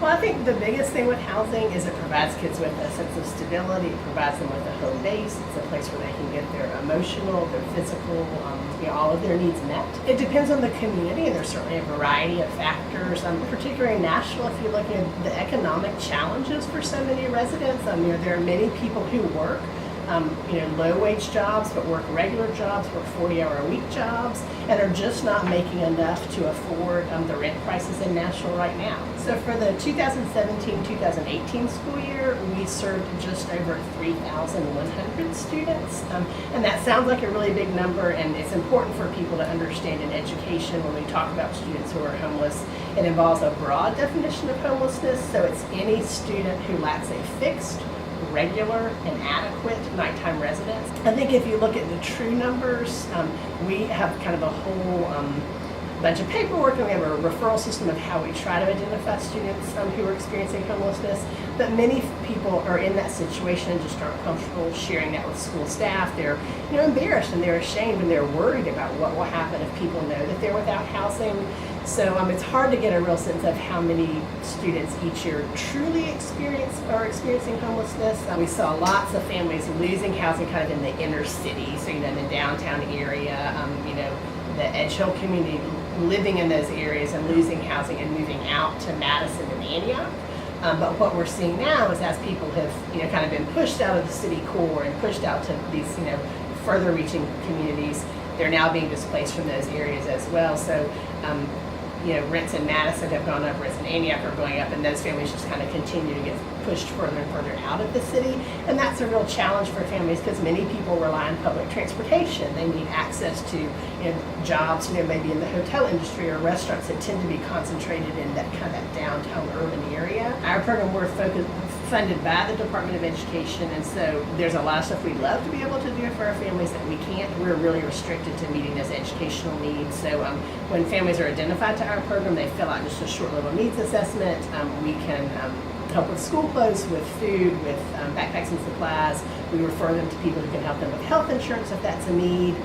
Well, I think the biggest thing with housing is it provides kids with a sense of stability. It provides them with a home base. It's a place where they can get their emotional, their physical, all of their needs met. It depends on the community, and there's certainly a variety of factors. Particularly in Nashville, if you're looking at the economic challenges for so many residents, there are many people who work low-wage jobs, but work regular jobs, work 40-hour-a-week jobs, and are just not making enough to afford the rent prices in Nashville right now. So for the 2017-2018 school year, we served just over 3,100 students. And that sounds like a really big number, and it's important for people to understand in education when we talk about students who are homeless. It involves a broad definition of homelessness, so it's any student who lacks a fixed, regular, and adequate nighttime residence. I think if you look at the true numbers, we have kind of a whole bunch of paperwork, and we have a referral system of how we try to identify students who are experiencing homelessness. But many people are in that situation and just aren't comfortable sharing that with school staff. They're embarrassed and they're ashamed and they're worried about what will happen if people know that they're without housing. So it's hard to get a real sense of how many students each year truly are experiencing homelessness. We saw lots of families losing housing kind of in the inner city, so in the downtown area, the Edge Hill community, living in those areas and losing housing and moving out to Madison and Antioch. But what we're seeing now is as people have kind of been pushed out of the city core and pushed out to these further reaching communities, they're now being displaced from those areas as well. So rents in Madison have gone up, rents in Antioch are going up, and those families just kind of continue to get pushed further and further out of the city. And that's a real challenge for families because many people rely on public transportation. They need access to jobs, maybe in the hotel industry or restaurants that tend to be concentrated in that kind of downtown urban area. Our program, we're funded by the Department of Education, and so there's a lot of stuff we'd love to be able to do for our families that we can't. We're really restricted to meeting those educational needs. So when families are identified to our program, they fill out just a short level needs assessment. We can help with school clothes, with food, with backpacks and supplies. We refer them to people who can help them with health insurance if that's a need.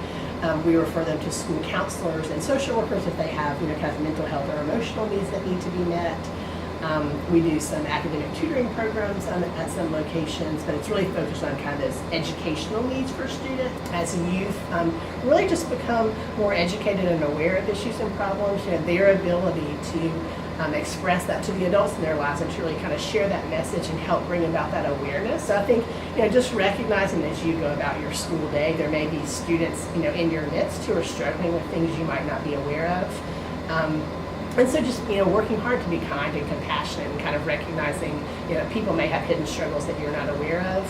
We refer them to school counselors and social workers if they have kind of mental health or emotional needs that need to be met. We do some academic tutoring programs at some locations, but it's really focused on kind of those educational needs for students. As youth really just become more educated and aware of issues and problems, their ability to express that to the adults in their lives and to really kind of share that message and help bring about that awareness. So I think just recognizing as you go about your school day, there may be students in your midst who are struggling with things you might not be aware of. And so just, working hard to be kind and compassionate and kind of recognizing, people may have hidden struggles that you're not aware of.